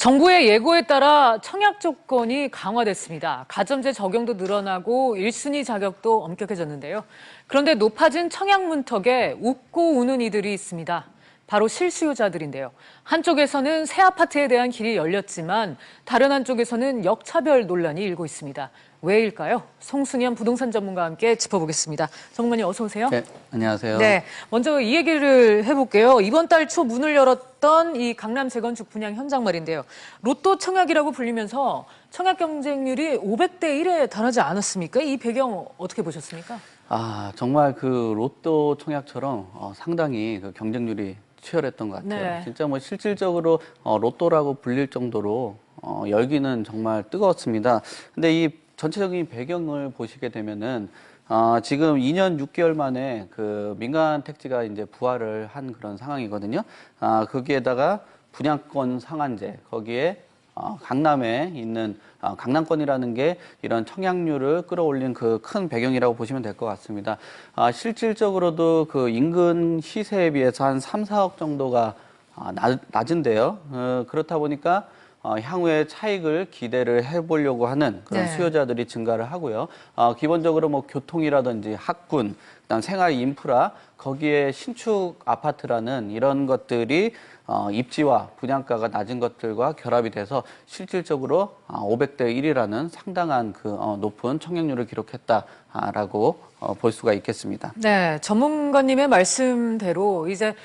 정부의 예고에 따라 청약 조건이 강화됐습니다. 가점제 적용도 늘어나고 1순위 자격도 엄격해졌는데요. 그런데 높아진 청약 문턱에 웃고 우는 이들이 있습니다. 바로 실수요자들인데요. 한쪽에서는 새 아파트에 대한 길이 열렸지만 다른 한쪽에서는 역차별 논란이 일고 있습니다. 왜일까요? 송승현 부동산 전문가와 함께 짚어보겠습니다. 전문가님 어서 오세요. 네, 안녕하세요. 네, 먼저 이 얘기를 해볼게요. 이번 달 초 문을 열었던 이 강남 재건축 분양 현장 말인데요. 로또 청약이라고 불리면서 청약 경쟁률이 500대 1에 달하지 않았습니까? 이 배경 어떻게 보셨습니까? 정말 그 로또 청약처럼 상당히 그 경쟁률이 치열했던 것 같아요. 네. 진짜 뭐 실질적으로 로또라고 불릴 정도로 열기는 정말 뜨거웠습니다. 근데 이 전체적인 배경을 보시게 되면은 지금 2년 6개월 만에 그 민간 택지가 이제 부활을 한 그런 상황이거든요. 거기에다가 분양권 상한제, 거기에 강남에 있는 강남권이라는 게 이런 청약률을 끌어올린 그 큰 배경이라고 보시면 될 것 같습니다. 실질적으로도 그 인근 시세에 비해서 한 3, 4억 정도가 낮은데요. 그렇다 보니까 향후에 차익을 기대를 해보려고 하는 그런 네. 수요자들이 증가를 하고요. 기본적으로 뭐 교통이라든지 학군, 그다음 생활 인프라, 거기에 신축 아파트라는 이런 것들이 입지와 분양가가 낮은 것들과 결합이 돼서 실질적으로 500대 1이라는 상당한 그 높은 청약률을 기록했다라고 볼 수가 있겠습니다. 네, 전문가님의 말씀대로 이제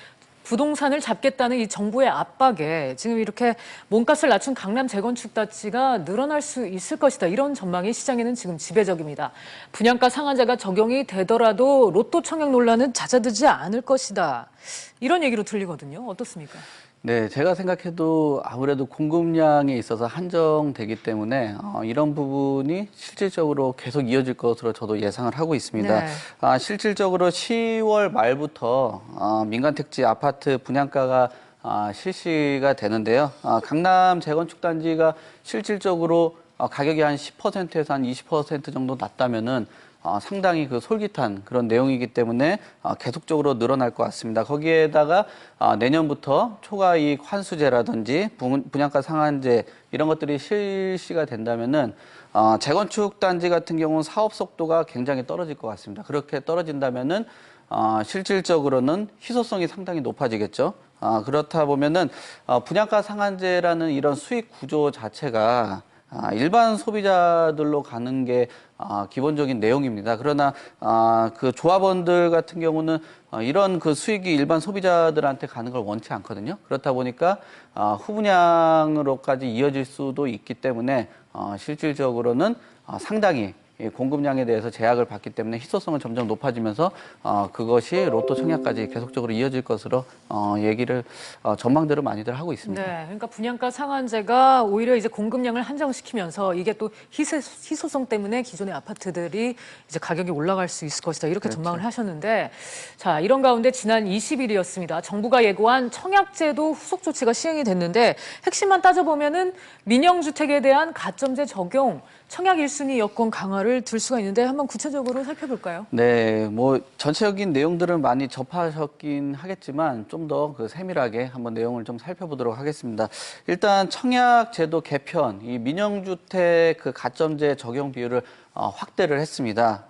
부동산을 잡겠다는 이 정부의 압박에 지금 이렇게 몸값을 낮춘 강남 재건축 단지가 늘어날 수 있을 것이다. 이런 전망이 시장에는 지금 지배적입니다. 분양가 상한제가 적용이 되더라도 로또 청약 논란은 잦아들지 않을 것이다. 이런 얘기로 들리거든요. 어떻습니까? 네, 제가 생각해도 아무래도 공급량에 있어서 한정되기 때문에 이런 부분이 실질적으로 계속 이어질 것으로 저도 예상을 하고 있습니다. 네. 실질적으로 10월 말부터 민간 택지 아파트 분양가가 실시가 되는데요. 강남 재건축 단지가 실질적으로 가격이 한 10%에서 한 20% 정도 낮다면은 상당히 그 솔깃한 그런 내용이기 때문에 계속적으로 늘어날 것 같습니다. 거기에다가 내년부터 초과이익 환수제라든지 분양가 상한제 이런 것들이 실시가 된다면은 재건축 단지 같은 경우는 사업 속도가 굉장히 떨어질 것 같습니다. 그렇게 떨어진다면은 실질적으로는 희소성이 상당히 높아지겠죠. 그렇다 보면은 분양가 상한제라는 이런 수익 구조 자체가 일반 소비자들로 가는 게 기본적인 내용입니다. 그러나 그 조합원들 같은 경우는 이런 그 수익이 일반 소비자들한테 가는 걸 원치 않거든요. 그렇다 보니까 후분양으로까지 이어질 수도 있기 때문에 실질적으로는 상당히 이 공급량에 대해서 제약을 받기 때문에 희소성은 점점 높아지면서 그것이 로또 청약까지 계속적으로 이어질 것으로 얘기를 전망들을 많이들 하고 있습니다. 네, 그러니까 분양가 상한제가 오히려 이제 공급량을 한정시키면서 이게 또 희소성 때문에 기존의 아파트들이 이제 가격이 올라갈 수 있을 것이다. 이렇게 그렇죠. 전망을 하셨는데, 자, 이런 가운데 지난 20일이었습니다. 정부가 예고한 청약제도 후속 조치가 시행이 됐는데 핵심만 따져보면은 민영주택에 대한 가점제 적용, 청약 1순위 여건 강화를 둘 수가 있는데 한번 구체적으로 살펴볼까요? 네, 뭐 전체적인 내용들은 많이 접하셨긴 하겠지만 좀 더 그 세밀하게 한번 내용을 좀 살펴보도록 하겠습니다. 일단 청약 제도 개편, 이 민영주택 그 가점제 적용 비율을 확대를 했습니다.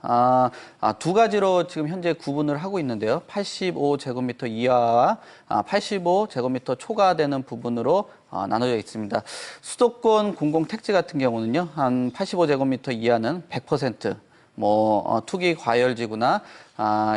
두 가지로 지금 현재 구분을 하고 있는데요. 85제곱미터 이하와 85제곱미터 초과되는 부분으로 나눠져 있습니다. 수도권 공공택지 같은 경우는요, 한 85제곱미터 이하는 100%, 투기 과열지구나,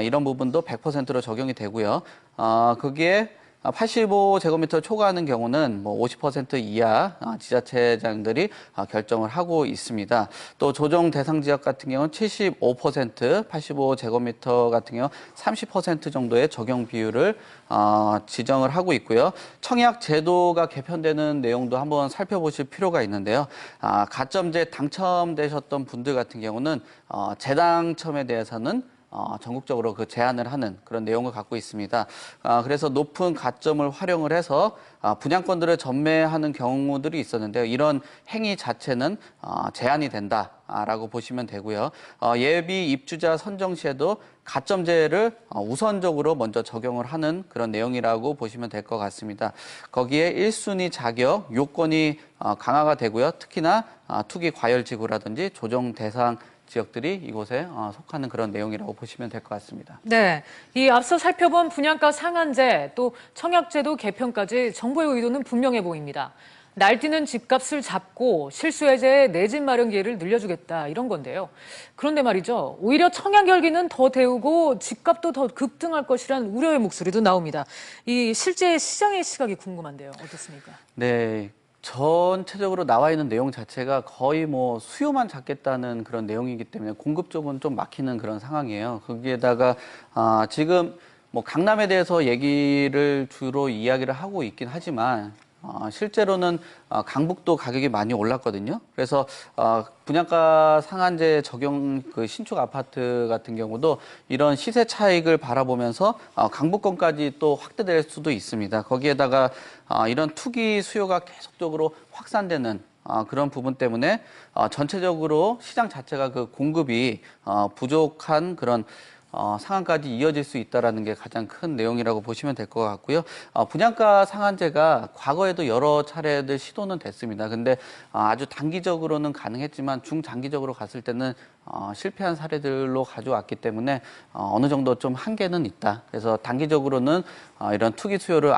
이런 부분도 100%로 적용이 되고요. 거기에 85제곱미터 초과하는 경우는 50% 이하 지자체장들이 결정을 하고 있습니다. 또 조정 대상 지역 같은 경우는 75%, 85제곱미터 같은 경우 30% 정도의 적용 비율을 지정을 하고 있고요. 청약 제도가 개편되는 내용도 한번 살펴보실 필요가 있는데요. 가점제 당첨되셨던 분들 같은 경우는 재당첨에 대해서는 전국적으로 그 제한을 하는 그런 내용을 갖고 있습니다. 그래서 높은 가점을 활용을 해서 분양권들을 전매하는 경우들이 있었는데요. 이런 행위 자체는 제한이 된다라고 보시면 되고요. 예비 입주자 선정 시에도 가점제를 우선적으로 먼저 적용을 하는 그런 내용이라고 보시면 될 것 같습니다. 거기에 1순위 자격 요건이 강화가 되고요. 특히나 투기 과열 지구라든지 조정 대상 지역들이 이곳에 속하는 그런 내용이라고 보시면 될 것 같습니다. 네, 이 앞서 살펴본 분양가 상한제 또 청약제도 개편까지 정부의 의도는 분명해 보입니다. 날뛰는 집값을 잡고 실수요자의 내 집 마련 기회를 늘려주겠다 이런 건데요. 그런데 말이죠. 오히려 청약 열기는 더 데우고 집값도 더 급등할 것이란 우려의 목소리도 나옵니다. 이 실제 시장의 시각이 궁금한데요. 어떻습니까? 네. 전체적으로 나와 있는 내용 자체가 거의 뭐 수요만 잡겠다는 그런 내용이기 때문에 공급 쪽은 좀 막히는 그런 상황이에요. 거기에다가 지금 뭐 강남에 대해서 얘기를 주로 이야기를 하고 있긴 하지만 실제로는 강북도 가격이 많이 올랐거든요. 그래서 분양가 상한제 적용 그 신축 아파트 같은 경우도 이런 시세 차익을 바라보면서 강북권까지 또 확대될 수도 있습니다. 거기에다가 이런 투기 수요가 계속적으로 확산되는 그런 부분 때문에 전체적으로 시장 자체가 그 공급이 부족한 그런 상한까지 이어질 수 있다는 게 가장 큰 내용이라고 보시면 될 것 같고요. 분양가 상한제가 과거에도 여러 차례들 시도는 됐습니다. 근데 아주 단기적으로는 가능했지만 중장기적으로 갔을 때는 실패한 사례들로 가져왔기 때문에 어느 정도 좀 한계는 있다. 그래서 단기적으로는 이런 투기 수요를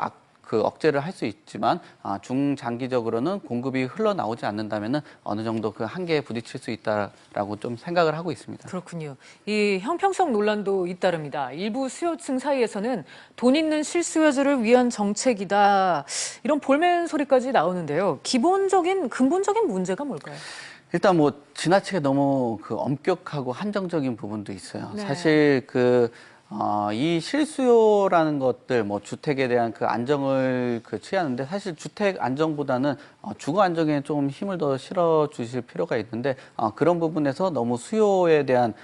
억제를 할 수 있지만 중장기적으로는 공급이 흘러나오지 않는다면은 어느 정도 그 한계에 부딪힐 수 있다라고 좀 생각을 하고 있습니다. 그렇군요. 이 형평성 논란도 잇따릅니다. 일부 수요층 사이에서는 돈 있는 실수요자를 위한 정책이다. 이런 볼멘 소리까지 나오는데요. 근본적인 문제가 뭘까요? 일단 뭐 지나치게 너무 그 엄격하고 한정적인 부분도 있어요. 네. 사실 이 실수요라는 것들, 뭐 주택에 대한 그 안정을 취하는데 사실 주택 안정보다는 주거 안정에 좀 힘을 더 실어 주실 필요가 있는데 그런 부분에서 너무 수요에 대한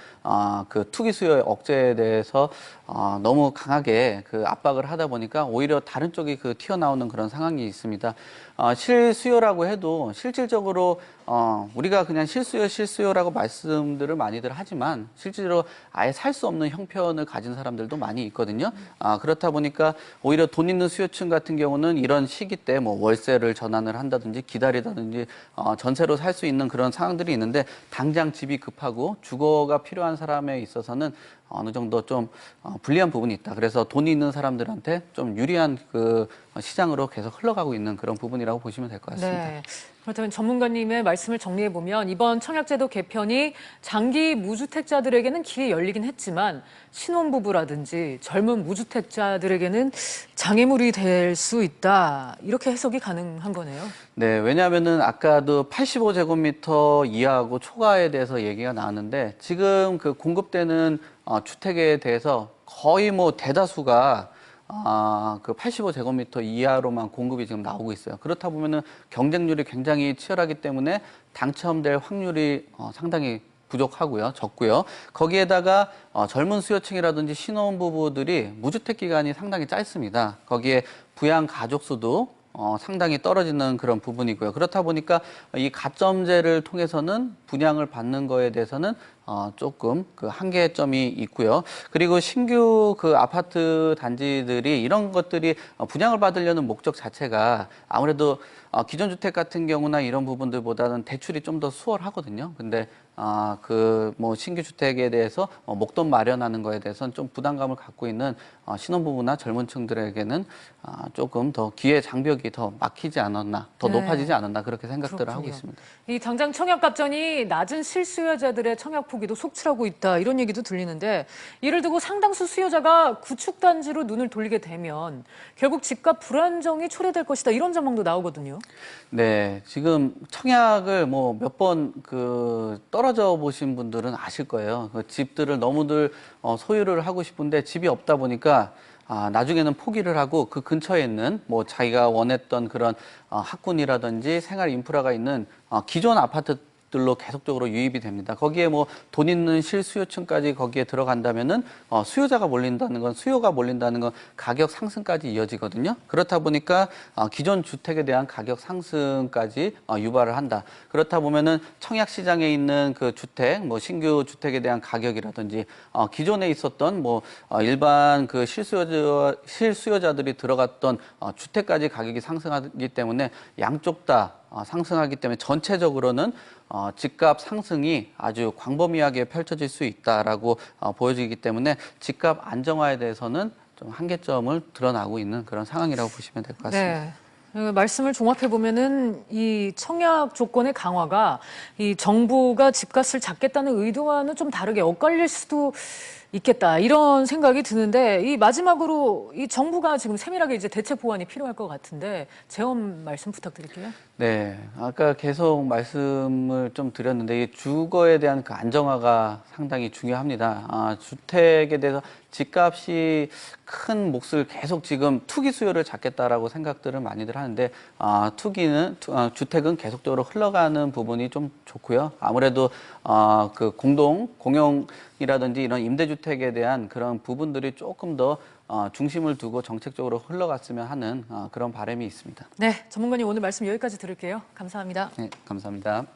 그 투기 수요의 억제에 대해서 너무 강하게 그 압박을 하다 보니까 오히려 다른 쪽이 튀어나오는 그런 상황이 있습니다. 실수요라고 해도 실질적으로 우리가 그냥 실수요라고 말씀들을 많이들 하지만 실제로 아예 살 수 없는 형편을 가진 사람들도 많이 있거든요. 그렇다 보니까 오히려 돈 있는 수요층 같은 경우는 이런 시기 때 뭐 월세를 전환을 한다든지 기다리다든지 전세로 살 수 있는 그런 상황들이 있는데 당장 집이 급하고 주거가 필요한 사람에 있어서는 어느 정도 좀 불리한 부분이 있다. 그래서 돈이 있는 사람들한테 좀 유리한 그 시장으로 계속 흘러가고 있는 그런 부분이라고 보시면 될 것 같습니다. 네. 그렇다면 전문가님의 말씀을 정리해 보면 이번 청약제도 개편이 장기 무주택자들에게는 길이 열리긴 했지만 신혼부부라든지 젊은 무주택자들에게는 장애물이 될 수 있다. 이렇게 해석이 가능한 거네요. 네, 왜냐하면은 아까도 85제곱미터 이하하고 초과에 대해서 얘기가 나왔는데 지금 그 공급되는 주택에 대해서 거의 뭐 대다수가 그 85제곱미터 이하로만 공급이 지금 나오고 있어요. 그렇다 보면은 경쟁률이 굉장히 치열하기 때문에 당첨될 확률이 상당히 부족하고요, 적고요. 거기에다가 젊은 수요층이라든지 신혼부부들이 무주택 기간이 상당히 짧습니다. 거기에 부양 가족 수도 상당히 떨어지는 그런 부분이고요. 그렇다 보니까 이 가점제를 통해서는 분양을 받는 거에 대해서는 조금 그 한계점이 있고요. 그리고 신규 그 아파트 단지들이 이런 것들이 분양을 받으려는 목적 자체가 아무래도 기존 주택 같은 경우나 이런 부분들보다는 대출이 좀 더 수월하거든요. 근데 그 뭐 신규 주택에 대해서 목돈 마련하는 거에 대해서는 좀 부담감을 갖고 있는 신혼부부나 젊은 층들에게는 조금 더 기회 장벽이 더 막히지 않았나, 더 네. 높아지지 않았나 그렇게 생각들을 하고 그렇군요. 있습니다. 이 당장 청약 갑전이 낮은 실수요자들의 청약 포기도 속출하고 있다 이런 얘기도 들리는데 이를 두고 상당수 수요자가 구축 단지로 눈을 돌리게 되면 결국 집값 불안정이 초래될 것이다 이런 전망도 나오거든요. 네, 지금 청약을 뭐 몇 번 떨어져 보신 분들은 아실 거예요. 그 집들을 너무들 소유를 하고 싶은데 집이 없다 보니까 나중에는 포기를 하고 그 근처에 있는 뭐 자기가 원했던 그런 학군이라든지 생활 인프라가 있는 기존 아파트 들로 계속적으로 유입이 됩니다. 거기에 뭐 돈 있는 실수요층까지 거기에 들어간다면은 수요자가 몰린다는 건 수요가 몰린다는 건 가격 상승까지 이어지거든요. 그렇다 보니까 기존 주택에 대한 가격 상승까지 유발을 한다. 그렇다 보면은 청약 시장에 있는 그 주택, 뭐 신규 주택에 대한 가격이라든지 기존에 있었던 뭐 일반 그 실수요자들이 들어갔던 주택까지 가격이 상승하기 때문에 양쪽 다 상승하기 때문에 전체적으로는 집값 상승이 아주 광범위하게 펼쳐질 수 있다라고 보여지기 때문에 집값 안정화에 대해서는 좀 한계점을 드러나고 있는 그런 상황이라고 보시면 될 것 같습니다. 네. 말씀을 종합해 보면은 이 청약 조건의 강화가 이 정부가 집값을 잡겠다는 의도와는 좀 다르게 엇갈릴 수도 있겠다 이런 생각이 드는데 이 마지막으로 이 정부가 지금 세밀하게 이제 대책 보완이 필요할 것 같은데 재원 말씀 부탁드릴게요. 네, 아까 계속 말씀을 좀 드렸는데 이 주거에 대한 그 안정화가 상당히 중요합니다. 주택에 대해서 집값이 큰 몫을 계속 지금 투기 수요를 잡겠다라고 생각들을 많이들 하는데 주택은 계속적으로 흘러가는 부분이 좀 좋고요. 아무래도 그 공용이라든지 이런 임대주택에 대한 그런 부분들이 조금 더 중심을 두고 정책적으로 흘러갔으면 하는 그런 바람이 있습니다. 네, 전문가님 오늘 말씀 여기까지 들을게요. 감사합니다. 네, 감사합니다.